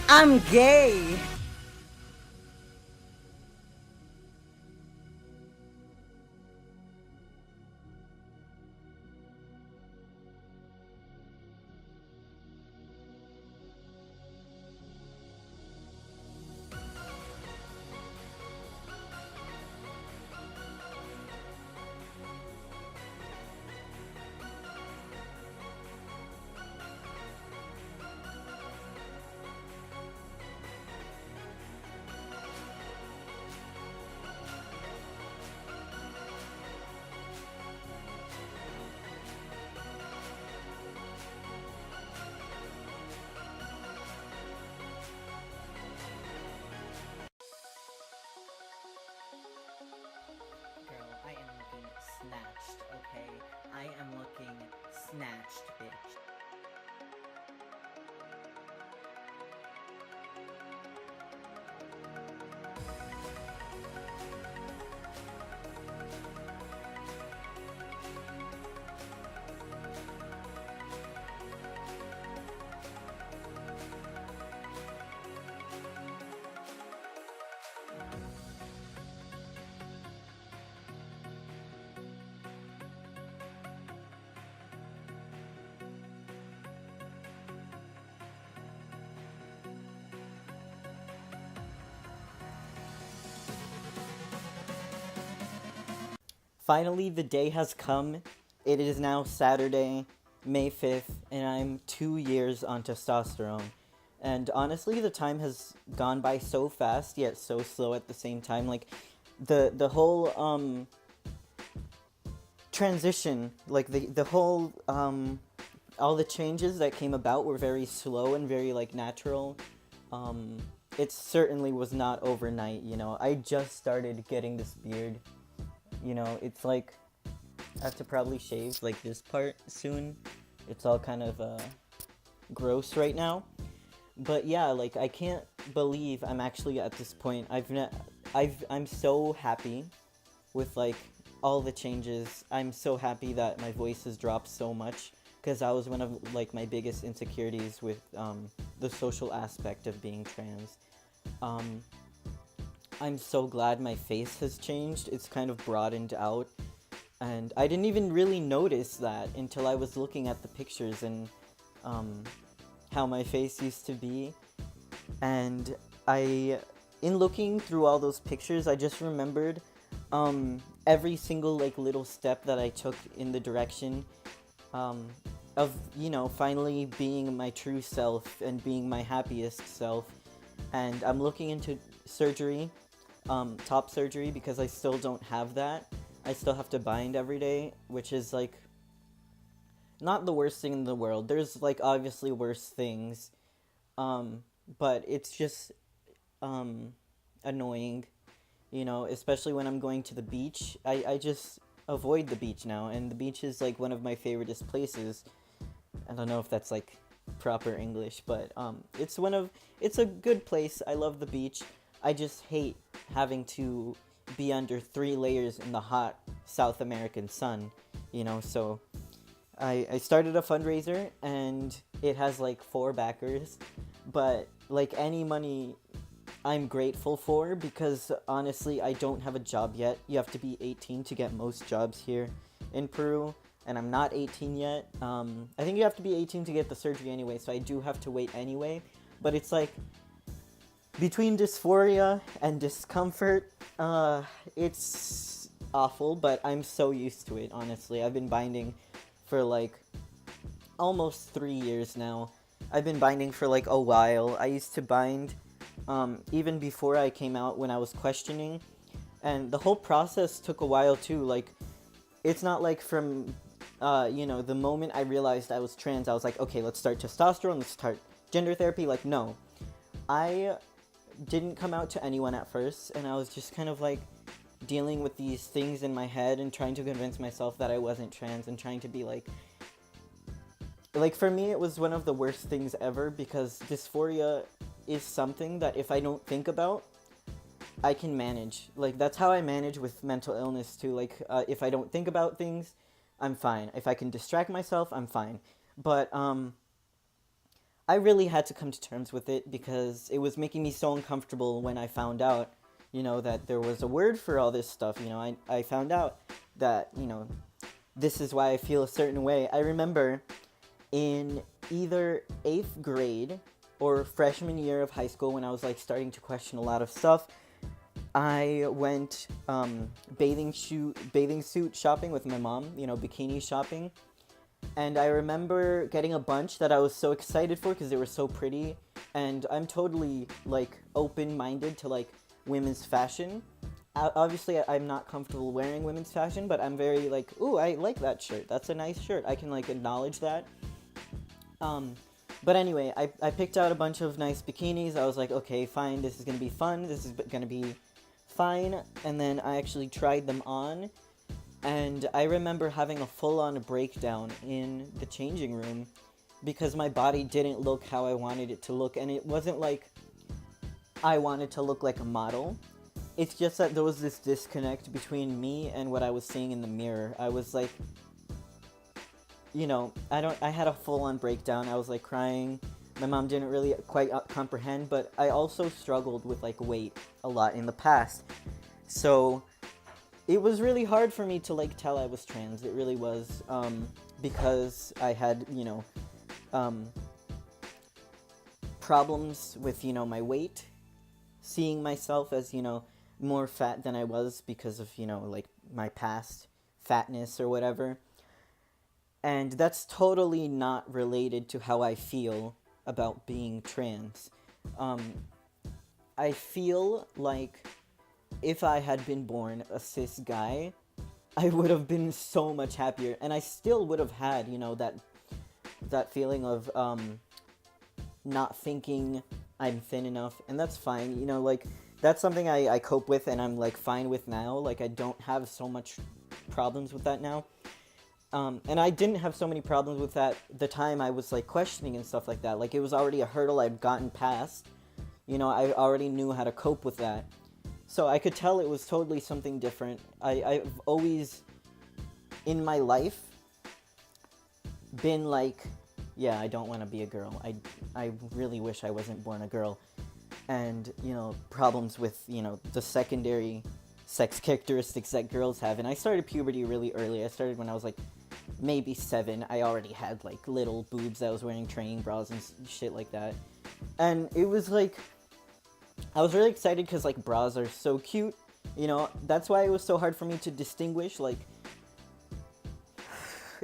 I'm gay. Girl, I am looking snatched, okay? I am looking snatched, bitch. Finally, the day has come. It is now Saturday, May 5th, and I'm 2 years on testosterone. And honestly, the time has gone by so fast, yet so slow at the same time. Like, the whole, transition, like, the whole, all the changes that came about were very slow and very, like, natural. Um, it certainly was not overnight, you know. I just started getting this beard. You know, it's like I have to probably shave like this part soon. It's all kind of gross right now. But yeah, like I can't believe I'm actually at this point. I'm so happy with like all the changes. I'm so happy that my voice has dropped so much because that was one of like my biggest insecurities with the social aspect of being trans. Um, I'm so glad my face has changed. It's kind of broadened out. And I didn't even really notice that until I was looking at the pictures and um, how my face used to be. And in looking through all those pictures, I just remembered every single like little step that I took in the direction um, of, you know, finally being my true self and being my happiest self. And I'm looking into surgery, top surgery, because I still don't have that. I still have to bind every day, which is like not the worst thing in the world. There's like obviously worse things, um, but it's just um, annoying, you know, especially when I'm going to the beach. I just avoid the beach now, and the beach is like one of my favoriteest places. I don't know if that's like proper English, but it's a good place. I love the beach. I just hate having to be under 3 layers in the hot South American sun, you know. So I started a fundraiser and it has like 4 backers, but like any money I'm grateful for because honestly, I don't have a job yet. You have to be 18 to get most jobs here in Peru, and I'm not 18 yet. I think you have to be 18 to get the surgery anyway, so I do have to wait anyway. But it's like between dysphoria and discomfort, it's awful, but I'm so used to it, honestly. I've been binding for like almost 3 years now. I've been binding for like a while. I used to bind even before I came out when I was questioning. And the whole process took a while too. Like, it's not like from, you know, the moment I realized I was trans, I was like, okay, let's start testosterone, let's start gender therapy. Like, no. I didn't come out to anyone at first, and I was just kind of like dealing with these things in my head and trying to convince myself that I wasn't trans and trying to be like for me it was one of the worst things ever because dysphoria is something that if I don't think about, I can manage. Like that's how I manage with mental illness too. Like if I don't think about things, I'm fine. If I can distract myself, I'm fine. But I really had to come to terms with it because it was making me so uncomfortable when I found out, that there was a word for all this stuff. I found out that, this is why I feel a certain way. I remember in either 8th grade or freshman year of high school when I was like starting to question a lot of stuff, I went bathing suit shopping with my mom, bikini shopping. And I remember getting a bunch that I was so excited for because they were so pretty. And I'm totally like open-minded to like women's fashion. Obviously, I'm not comfortable wearing women's fashion, but I'm very like, ooh, I like that shirt. That's a nice shirt. I can like acknowledge that. Um, but anyway, I picked out a bunch of nice bikinis. I was like, okay, fine, this is gonna be fun. This is gonna be fine. And then I actually tried them on. And I remember having a full-on breakdown in the changing room because my body didn't look how I wanted it to look. And it wasn't like I wanted to look like a model. It's just that there was this disconnect between me and what I was seeing in the mirror. I was like, I had a full-on breakdown. I was like crying. My mom didn't really quite comprehend, but I also struggled with like weight a lot in the past. So it was really hard for me to like tell I was trans. It really was, because I had, problems with, my weight, seeing myself as, more fat than I was because of, like my past fatness or whatever. And that's totally not related to how I feel about being trans. I feel like if I had been born a cis guy, I would have been so much happier, and I still would have had, that feeling of not thinking I'm thin enough, and that's fine. Like that's something I cope with, and I'm like fine with now. Like I don't have so much problems with that now. And I didn't have so many problems with that the time I was like questioning and stuff like that. Like it was already a hurdle I'd gotten past. I already knew how to cope with that. So I could tell it was totally something different. I've always, in my life, been like, yeah, I don't want to be a girl. I really wish I wasn't born a girl. And, problems with, the secondary sex characteristics that girls have. And I started puberty really early. I started when I was like maybe 7. I already had like little boobs. I was wearing training bras and shit like that. And it was like, I was really excited because like bras are so cute. That's why it was so hard for me to distinguish. Like,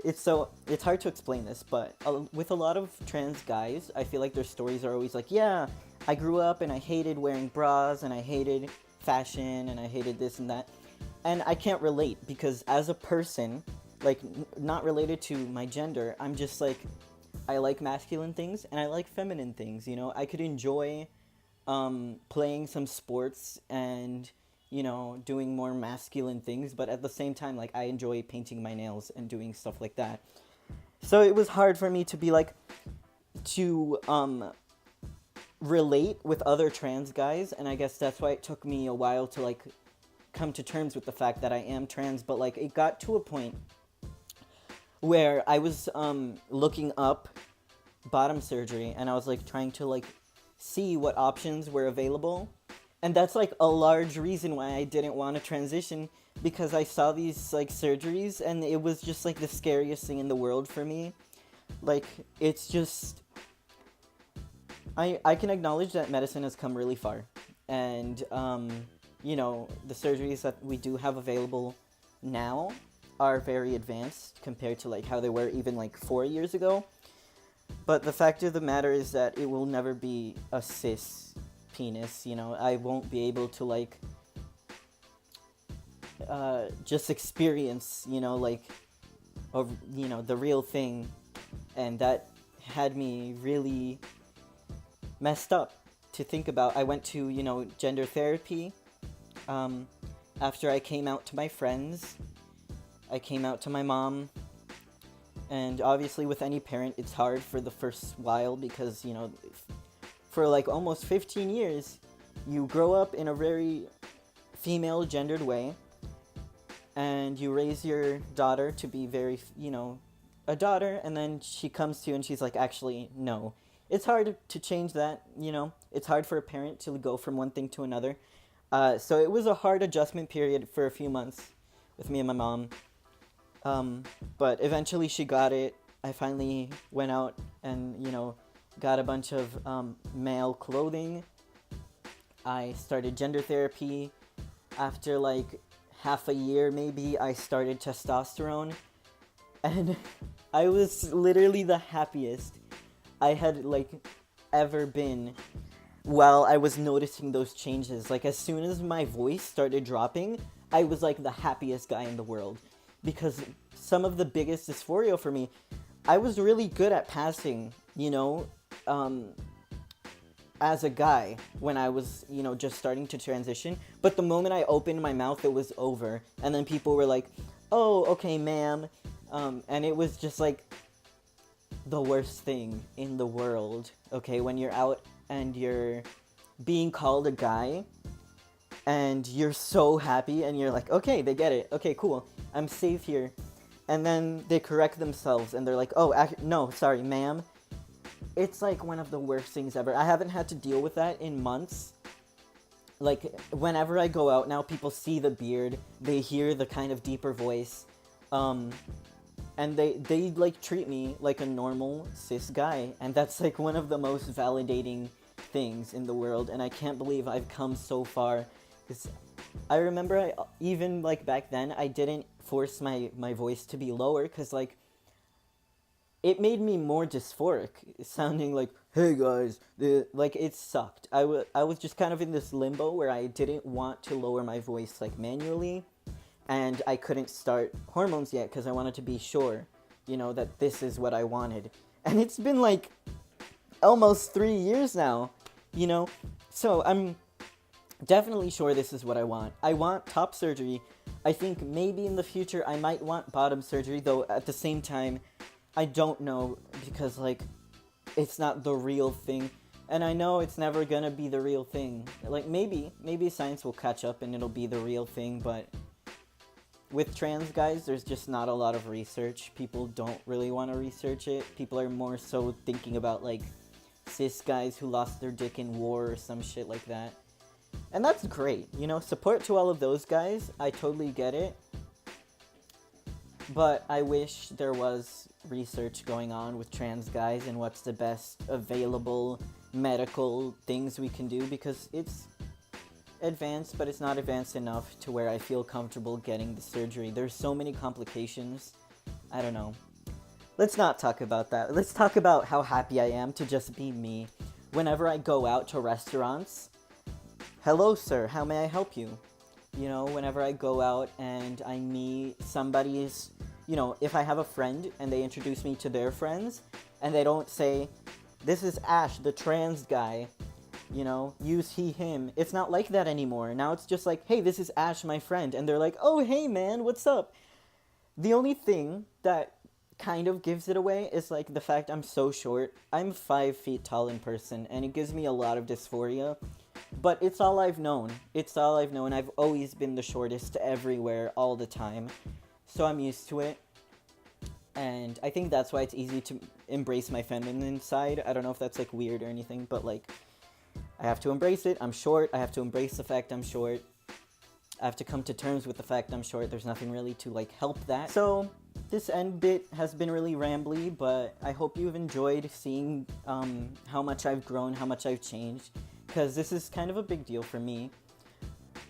it's hard to explain this, but with a lot of trans guys, I feel like their stories are always like, yeah, I grew up and I hated wearing bras and I hated fashion and I hated this and that. And I can't relate because as a person, like not related to my gender, I'm just like, I like masculine things and I like feminine things. I could enjoy playing some sports and doing more masculine things, but at the same time, like I enjoy painting my nails and doing stuff like that. So it was hard for me to be like to relate with other trans guys, and I guess that's why it took me a while to like come to terms with the fact that I am trans. But like it got to a point where I was looking up bottom surgery and I was like trying to like see what options were available. And that's like a large reason why I didn't want to transition, because I saw these like surgeries and it was just like the scariest thing in the world for me. Like it's just, I can acknowledge that medicine has come really far, and the surgeries that we do have available now are very advanced compared to like how they were even like 4 years ago. But the fact of the matter is that it will never be a cis penis. I won't be able to like just experience like the real thing, and that had me really messed up to think about. I went to gender therapy after I came out to my friends. I came out to my mom. And obviously with any parent, it's hard for the first while because, for like almost 15 years, you grow up in a very female gendered way, and you raise your daughter to be very, a daughter, and then she comes to you and she's like, actually, no, it's hard to change that, you know. It's hard for a parent to go from one thing to another. So it was a hard adjustment period for a few months with me and my mom. Um, but eventually she got it. I finally went out and, you know, got a bunch of male clothing. I started gender therapy. After like half a year, maybe, I started testosterone. And I was literally the happiest I had like ever been while I was noticing those changes. Like as soon as my voice started dropping, I was like the happiest guy in the world. Because some of the biggest dysphoria for me, I was really good at passing, you know, as a guy when I was, you know, just starting to transition. But the moment I opened my mouth, it was over. And then people were like, oh, okay, ma'am. And it was just like the worst thing in the world, okay, when you're out and you're being called a guy and you're so happy and you're like, okay, they get it, okay, cool, I'm safe here. And then they correct themselves and they're like, oh, no, sorry, ma'am. It's like one of the worst things ever. I haven't had to deal with that in months. Like, whenever I go out now, people see the beard, they hear the kind of deeper voice, and they like treat me like a normal cis guy, and that's like one of the most validating things in the world, and I can't believe I've come so far. Because I remember even like back then, I didn't force my voice to be lower, because like it made me more dysphoric, sounding like, hey guys, like it sucked. I was just kind of in this limbo where I didn't want to lower my voice like manually, and I couldn't start hormones yet because I wanted to be sure, you know, that this is what I wanted. And it's been like almost 3 years now, you know, so I'm definitely sure this is what I want. I want top surgery. I think maybe in the future I might want bottom surgery, though at the same time, I don't know, because, like, it's not the real thing. And I know it's never gonna be the real thing. Like, maybe science will catch up and it'll be the real thing, but with trans guys, there's just not a lot of research. People don't really want to research it. People are more so thinking about, like, cis guys who lost their dick in war or some shit like that. And that's great, you know? Support to all of those guys. I totally get it. But I wish there was research going on with trans guys and what's the best available medical things we can do, because it's advanced, but it's not advanced enough to where I feel comfortable getting the surgery. There's so many complications. I don't know. Let's not talk about that. Let's talk about how happy I am to just be me. Whenever I go out to restaurants, hello sir, how may I help you? You know, whenever I go out and I meet somebody's, you know, if I have a friend and they introduce me to their friends and they don't say, this is Ash, the trans guy, you know, use he, him. It's not like that anymore. Now it's just like, hey, this is Ash, my friend. And they're like, oh, hey, man, what's up? The only thing that kind of gives it away is like the fact I'm so short. I'm 5 feet tall in person, and it gives me a lot of dysphoria. But it's all I've known. It's all I've known. I've always been the shortest everywhere, all the time. So I'm used to it. And I think that's why it's easy to embrace my feminine side. I don't know if that's like weird or anything, but like, I have to embrace it. I'm short. I have to embrace the fact I'm short. I have to come to terms with the fact I'm short. There's nothing really to like help that. So this end bit has been really rambly, but I hope you've enjoyed seeing how much I've grown, how much I've changed, because this is kind of a big deal for me.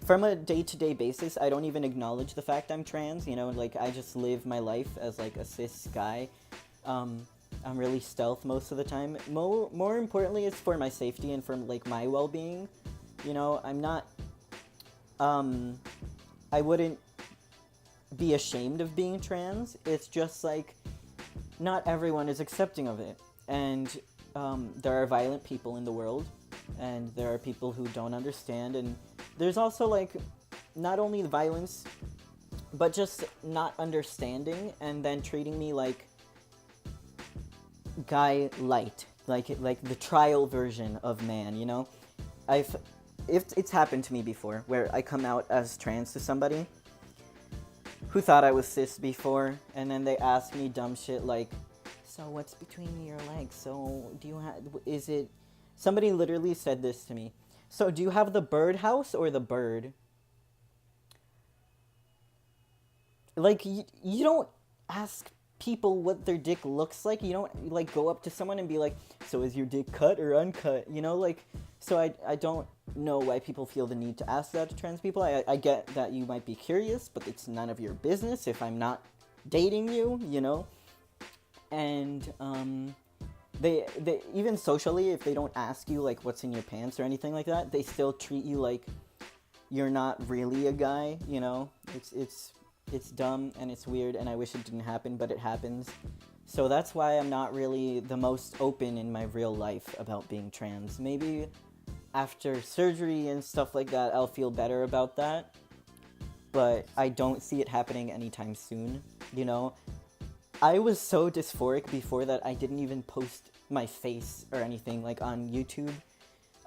From a day-to-day basis, I don't even acknowledge the fact I'm trans, you know, like I just live my life as like a cis guy. I'm really stealth most of the time. More importantly, it's for my safety and for like my well-being. You know, I'm not, I wouldn't be ashamed of being trans. It's just like, not everyone is accepting of it. And there are violent people in the world, and there are people who don't understand, and there's also like, not only the violence, but just not understanding, and then treating me like guy light, like the trial version of man, you know? It's happened to me before, where I come out as trans to somebody who thought I was cis before, and then they ask me dumb shit like, so what's between your legs? So do you have, is it, somebody literally said this to me. So do you have the birdhouse or the bird? Like, you don't ask people what their dick looks like. You don't, like, go up to someone and be like, so is your dick cut or uncut? You know, like, so I don't know why people feel the need to ask that to trans people. I get that you might be curious, but it's none of your business if I'm not dating you, you know? And, they even socially, if they don't ask you, like, what's in your pants or anything like that, they still treat you like you're not really a guy, you know? It's dumb and it's weird, and I wish it didn't happen, but it happens. So that's why I'm not really the most open in my real life about being trans. Maybe after surgery and stuff like that, I'll feel better about that. But I don't see it happening anytime soon, you know? I was so dysphoric before that I didn't even post my face or anything, like, on YouTube.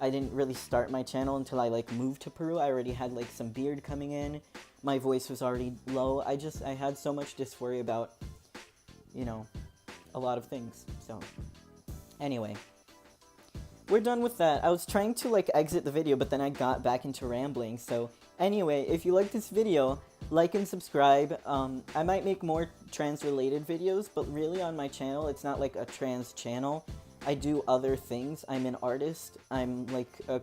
I didn't really start my channel until I, like, moved to Peru. I already had, like, some beard coming in. My voice was already low. I had so much dysphoria about, you know, a lot of things. So, anyway. We're done with that. I was trying to, like, exit the video, but then I got back into rambling. So, anyway, if you like this video, like and subscribe. I might make more trans-related videos, but really on my channel, it's not, like, a trans channel. I do other things. I'm an artist. I'm, like, a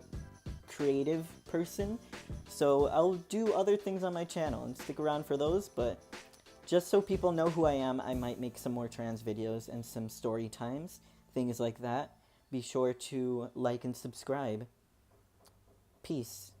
creative person. So I'll do other things on my channel and stick around for those, but just so people know who I am, I might make some more trans videos and some story times, things like that. Be sure to like and subscribe. Peace.